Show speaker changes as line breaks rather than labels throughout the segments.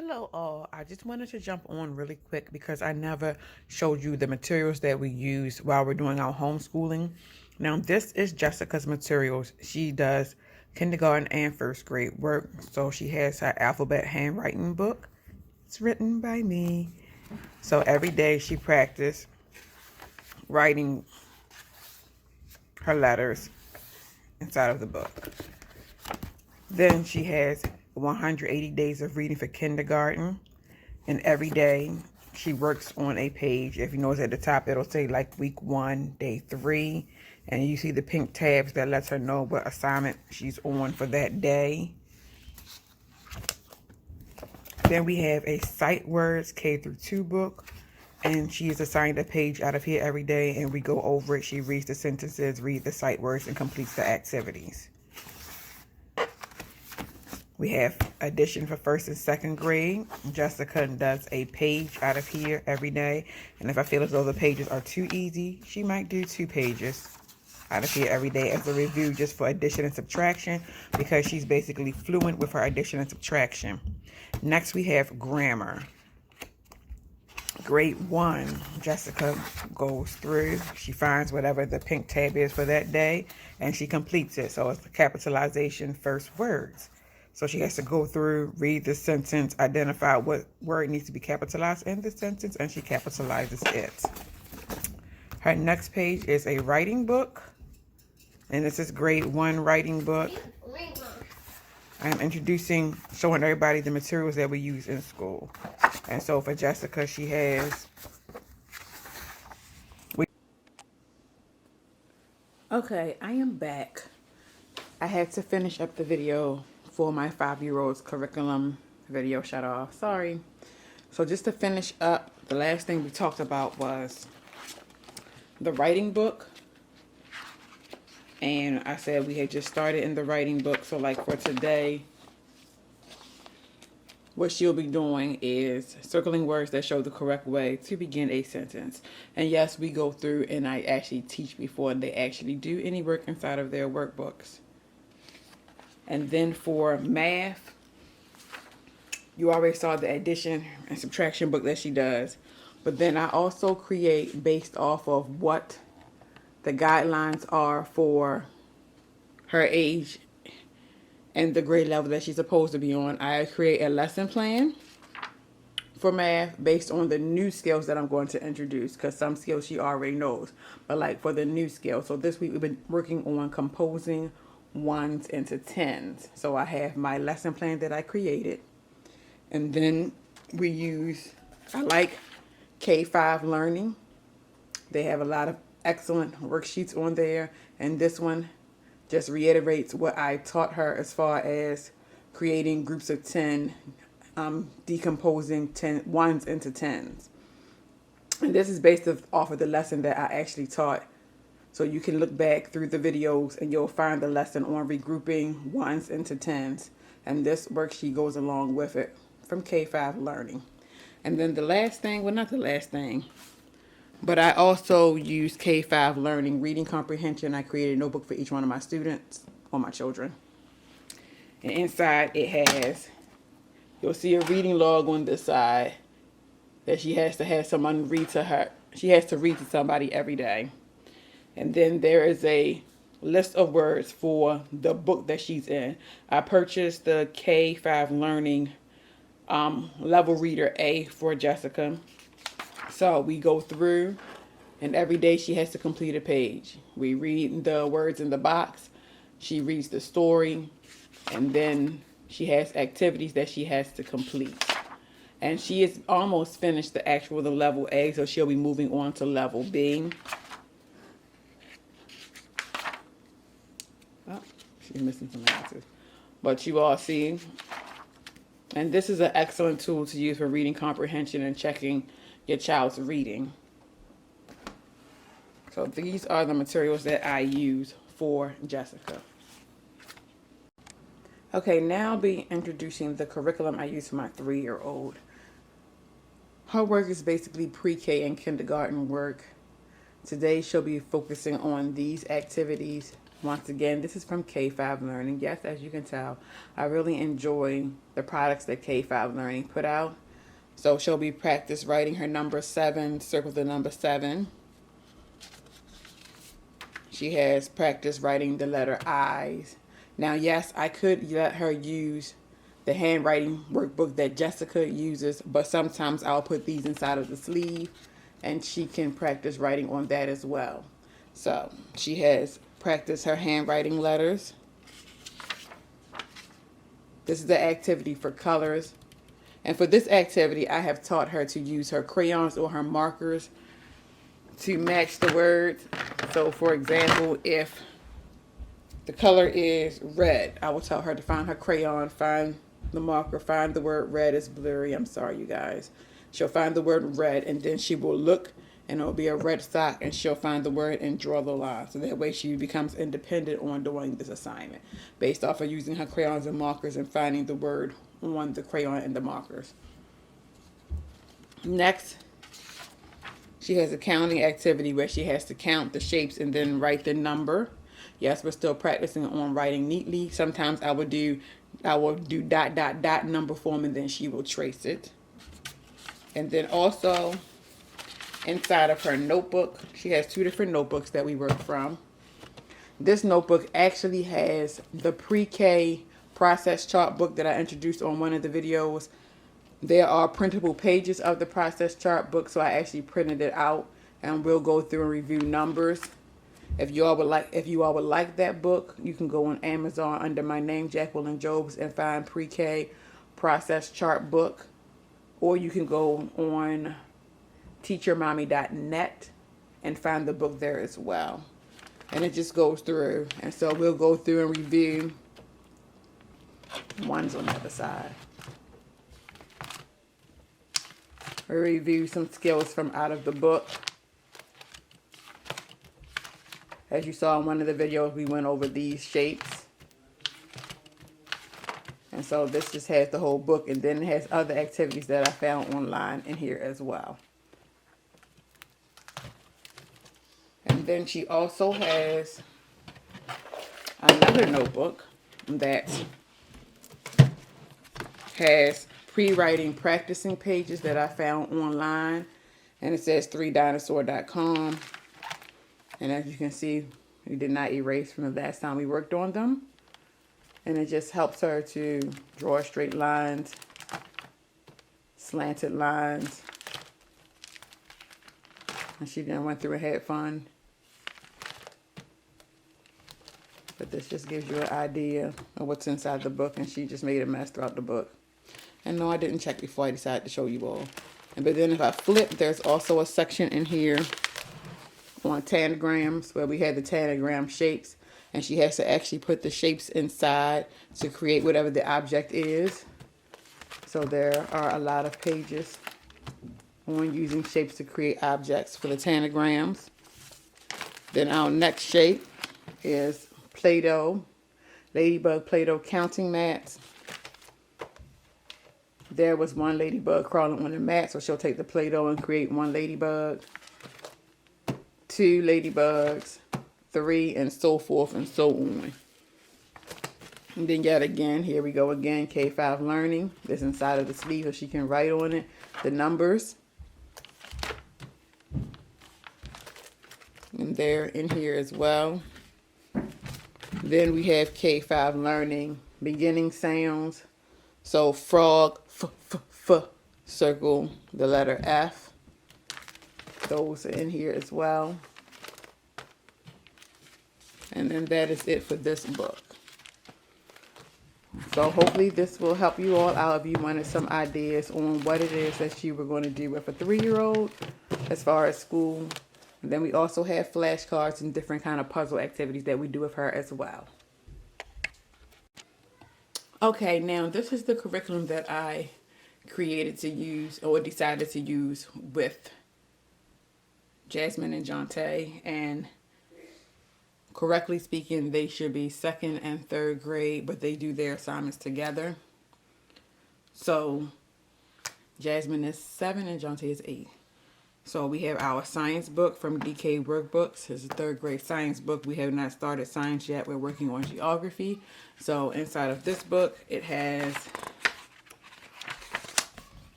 Hello all, I just wanted to jump on really quick because I never showed you the materials that we use while we're doing our homeschooling. Now this is Jessica's materials. She does kindergarten and first grade work. So she has her alphabet handwriting book. It's written by me. So every day she practices writing her letters inside of the book. Then she has 180 days of reading for kindergarten. And every day she works on a page. If you notice at the top, it'll say like week 1, day 3. And you see the pink tabs that lets her know what assignment she's on for that day. Then we have a sight words K through 2 book. And she is assigned a page out of here every day. And we go over it. She reads the sentences, reads the sight words, and completes the activities. We have addition for first and second grade. Jessica does a page out of here every day. And if I feel as though the pages are too easy, she might do 2 pages out of here every day as a review just for addition and subtraction, because she's basically fluent with her addition and subtraction. Next, we have grammar. Grade 1, Jessica goes through. She finds whatever the pink tab is for that day, and she completes it. So it's the capitalization first words. So she has to go through, read the sentence, identify what word needs to be capitalized in the sentence, and she capitalizes it. Her next page is a writing book, and this is grade 1 writing book. I am showing everybody the materials that we use in school. And so for Jessica, she has... Okay, I am back. I had to finish up the video for my 5-year-old's curriculum video shut off. Sorry. So just to finish up, the last thing we talked about was the writing book. And I said we had just started in the writing book. So like for today, what she'll be doing is circling words that show the correct way to begin a sentence. And yes, we go through and I actually teach before they actually do any work inside of their workbooks. And then for math, you already saw the addition and subtraction book that she does. But then I also create based off of what the guidelines are for her age and the grade level that she's supposed to be on. I create a lesson plan for math based on the new skills that I'm going to introduce, because some skills she already knows. But like for the new skills. So this week we've been working on composing 1s into 10s. So I have my lesson plan that I created. And then I like K5 Learning. They have a lot of excellent worksheets on there. And this one just reiterates what I taught her as far as creating groups of 10, decomposing 1s into 10s. And this is based off of the lesson that I actually taught. So you can look back through the videos and you'll find the lesson on regrouping 1s into 10s. And this worksheet goes along with it from K5 Learning. And then the last thing, well, not the last thing, but I also use K5 Learning Reading Comprehension. I created a notebook for each one of my students or my children. And inside it has, you'll see a reading log on this side that she has to have someone read to her. She has to read to somebody every day. And then there is a list of words for the book that she's in. I purchased the K5 Learning Level Reader A for Jessica. So we go through, and every day she has to complete a page. We read the words in the box. She reads the story. And then she has activities that she has to complete. And she is almost finished the level A, so she'll be moving on to level B. Oh, she's missing some answers. But you all see. And this is an excellent tool to use for reading comprehension and checking your child's reading. So these are the materials that I use for Jessica. Okay, now I'll be introducing the curriculum I use for my 3-year-old. Her work is basically pre-K and kindergarten work. Today she'll be focusing on these activities Once again, this is from K5 Learning. Yes, as you can tell, I really enjoy the products that K5 Learning put out. So she'll be practice writing her number 7, circle the number 7. She has practice writing the letter I's. Now, yes, I could let her use the handwriting workbook that Jessica uses, but sometimes I'll put these inside of the sleeve and she can practice writing on that as well. So she has practiced her handwriting letters. This is the activity for colors. And for this activity, I have taught her to use her crayons or her markers to match the words. So for example, if the color is red, I will tell her to find her crayon, find the marker, find the word red. Is blurry, I'm sorry you guys. She'll find the word red and then she will look and it'll be a red sock and she'll find the word and draw the line. So that way she becomes independent on doing this assignment based off of using her crayons and markers and finding the word on the crayon and the markers. Next, she has a counting activity where she has to count the shapes and then write the number. Yes, we're still practicing on writing neatly. Sometimes I will do dot dot dot number form and then she will trace it. And then also inside of her notebook, she has 2 different notebooks that we work from. This notebook actually has the PreK process chart book that I introduced on one of the videos. There are printable pages of the process chart book, so I actually printed it out and we'll go through and review numbers. If you all would like that book, you can go on Amazon under my name, Jacqueline Jobs, and find PreK process chart book, or you can go on teachermommy.net and find the book there as well. And it just goes through, and so we'll go through and review. One's on the other side. We'll review some skills from out of the book. As you saw in one of the videos, we went over these shapes. And so this just has the whole book, and then it has other activities that I found online in here as well. And then she also has another notebook that has pre-writing practicing pages that I found online, and it says 3dinosaur.com. And as you can see, we did not erase from the last time we worked on them. And it just helps her to draw straight lines, slanted lines. And she then went through and had fun. But this just gives you an idea of what's inside the book, and she just made a mess throughout the book. And no, I didn't check before I decided to show you all. But then if I flip, there's also a section in here on tanagrams where we had the tanagram shapes, and she has to actually put the shapes inside to create whatever the object is. So there are a lot of pages on using shapes to create objects for the tanagrams. Then our next shape is Play-Doh, Ladybug Play-Doh counting mats. There was one ladybug crawling on the mat, so she'll take the Play-Doh and create 1 ladybug, 2 ladybugs, 3, and so forth and so on. And then yet again, here we go again, K5 Learning. This inside of the sleeve so she can write on it the numbers. And they're in here as well. Then we have K5 Learning beginning sounds. So frog, f, circle the letter F. Those are in here as well. And then that is it for this book. So hopefully this will help you all out if you wanted some ideas on what it is that you were going to do with a 3-year-old as far as school. And then we also have flashcards and different kind of puzzle activities that we do with her as well. Okay, now this is the curriculum that I created to use or decided to use with Jasmine and Jonte. And correctly speaking, they should be 2nd and 3rd grade, but they do their assignments together. So Jasmine is 7 and Jonte is 8. So we have our science book from DK Workbooks. It's a third grade science book. We have not started science yet. We're working on geography. So inside of this book, it has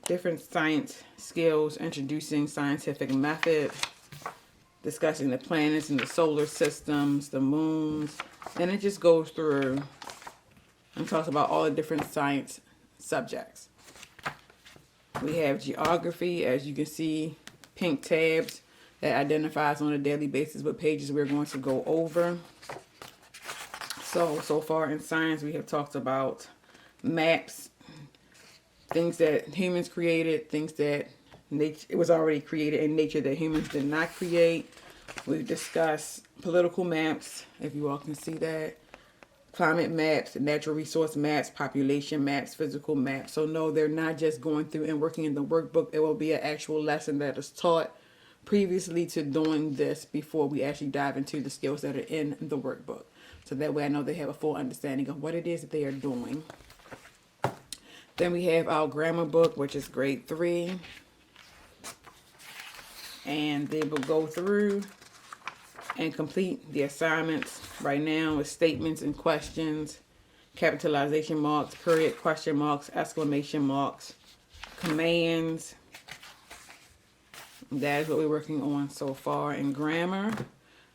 different science skills, introducing scientific method, discussing the planets and the solar systems, the moons, and it just goes through and talks about all the different science subjects. We have geography, as you can see, pink tabs that identifies on a daily basis what pages we're going to go over. So far in science, we have talked about maps, things that humans created, things that it was already created in nature that humans did not create. We've discussed political maps, if you all can see that, climate maps, natural resource maps, population maps, physical maps. So no, they're not just going through and working in the workbook. It will be an actual lesson that is taught previously to doing this before we actually dive into the skills that are in the workbook. So that way I know they have a full understanding of what it is that they are doing. Then we have our grammar book, which is grade 3. And they will go through and complete the assignments. Right now with statements and questions, capitalization marks, period, question marks, exclamation marks, commands. That is what we're working on so far. In grammar,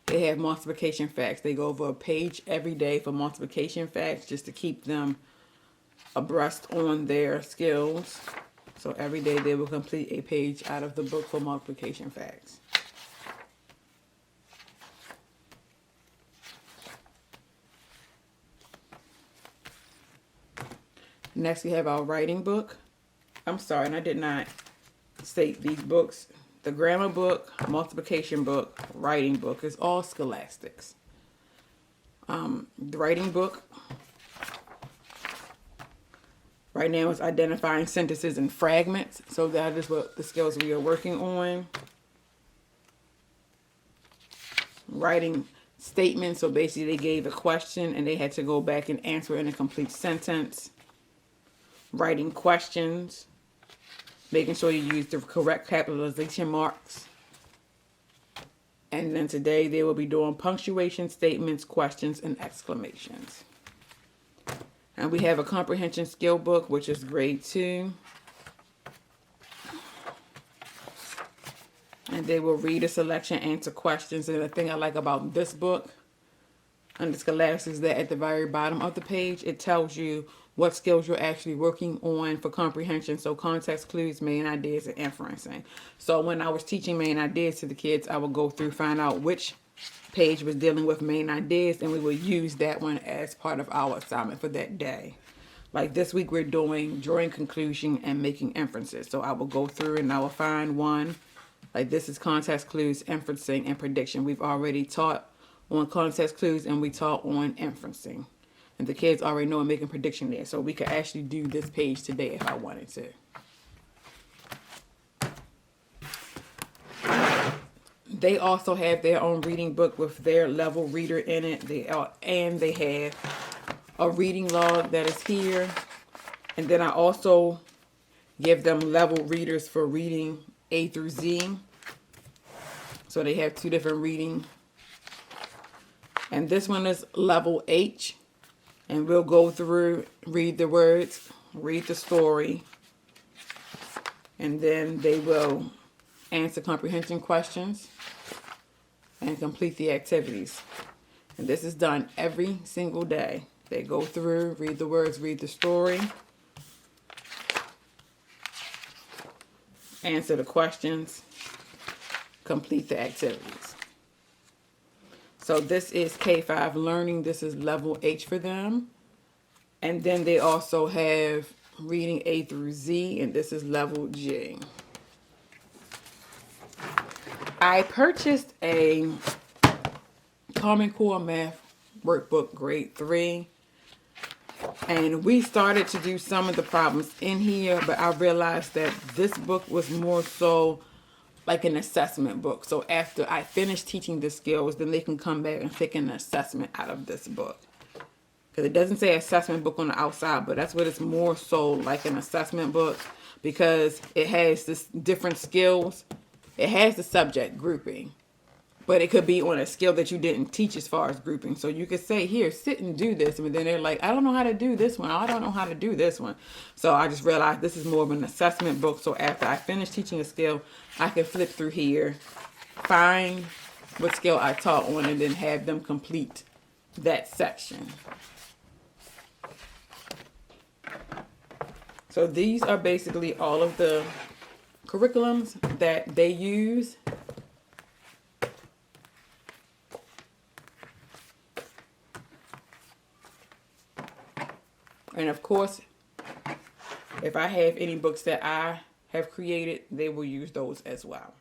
they have multiplication facts. They go over a page every day for multiplication facts just to keep them abreast on their skills. So every day they will complete a page out of the book for multiplication facts. Next we have our writing book. I'm sorry, and I did not state these books. The grammar book, multiplication book, writing book is all scholastics. The writing book right now is identifying sentences and fragments. So that is what the skills we are working on. Writing statements. So basically they gave a question and they had to go back and answer in a complete sentence. Writing questions. Making sure you use the correct capitalization marks. And then today they will be doing punctuation, statements, questions, and exclamations. And we have a comprehension skill book, which is grade 2. And they will read a selection, answer questions. And the thing I like about this book under Scholastics is that at the very bottom of the page, it tells you what skills you're actually working on for comprehension. So context clues, main ideas, and inferencing. So when I was teaching main ideas to the kids, I would go through, find out which page was dealing with main ideas, and we will use that one as part of our assignment for that day. Like this week we're doing drawing conclusion and making inferences. So I will go through and I will find one. Like this is context clues, inferencing, and prediction. We've already taught on context clues and we taught on inferencing. And the kids already know I'm making prediction there. So we could actually do this page today if I wanted to. They also have their own reading book with their level reader in it. They have a reading log that is here. And then I also give them level readers for reading A through Z. So they have 2 different reading. And this one is level H. And we'll go through, read the words, read the story. And then they will answer comprehension questions and complete the activities. And this is done every single day. They go through, read the words, read the story, answer the questions, complete the activities. So this is K5 learning. This is level H for them. And then they also have reading A through Z, and this is level G. I purchased a Common Core Math workbook grade 3. And we started to do some of the problems in here, but I realized that this book was more so like an assessment book. So after I finish teaching the skills, then they can come back and take an assessment out of this book. Because it doesn't say assessment book on the outside, but that's what it's more so like, an assessment book, because it has this different skills It has the subject grouping, but it could be on a skill that you didn't teach as far as grouping. So you could say, here, sit and do this. And then they're like, I don't know how to do this one. I don't know how to do this one. So I just realized this is more of an assessment book. So after I finish teaching a skill, I can flip through here, find what skill I taught on, and then have them complete that section. So these are basically all of the curriculums that they use. And of course, if I have any books that I have created, they will use those as well.